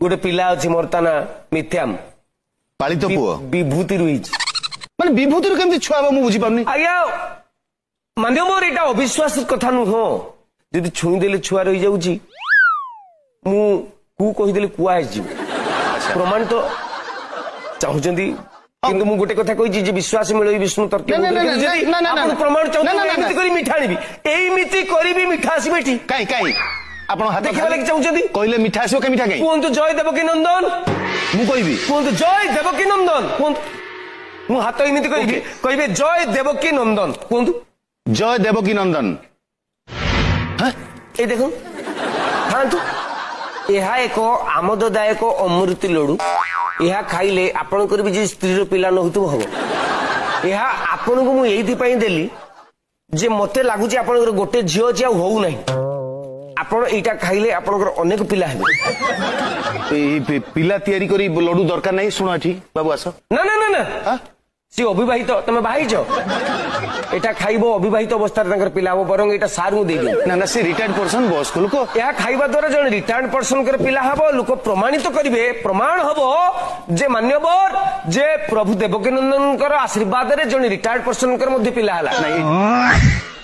गोटे पिला अच्छी मोर ता ना मिथ्याम पालित पुओ विभूति रुई माने विभूति केमती छुआ मु बुझी पारनी आज्ञा मान्य मोर एटा अविश्वास कथा नुह जदि छुई देले छुआ रही जाउची मु कु कहिदेले कुआ आइजी प्रमाण तो चाहुचंदी किंतु मु गोटे कथा कहिची जे विश्वास मिलई विष्णु तर्क आपण प्रमाण चाहू एमिति करी मिठा आनिबी एमिति करिबी मिठा आसी बेटी काई काई आपण हाथ देखिबा लागि चाहुचंदी कहले मिठा आसो के मिठा काई कोंतु जय देवकी नंदन मु कहबी कोंतु जय देवकी नंदन कोंतु मु हाथ एमिति करिबी कहबे जय देवकी नंदन कोंतु जय देवकी नंदन हां ए देखो खांतु यह एक आमददायक अमृति लडू यह खाइले आपण कर भी स्त्री पिला न होतु हम यह आपण को मु एथि पई देली जे मते लागु जे आपण गोटे झियो जे होउ नाही आपण एटा खाइले आपण अनेक पिला हेबे पिला तयारी करी लडू दरकार नाही सुना ठीक बाबू आसो ना ना ना ना हां सी अविवाहित तमे बाहिज एटा खाइबो अविवाहित अवस्था रे पिला हो बरंग एटा सारू दे दे ना ना से रिटायर्ड पर्सन बॉस लोक या खाइबा द्वारा जण रिटायर्ड पर्सन कर पिला हबो लोक प्रमाणित करिवे प्रमाण हबो जे मान्यवर जे प्रभु देवकीनंदन कर आशीर्वाद रे जण रिटायर्ड पर्सन कर मध्ये पिला हला नहीं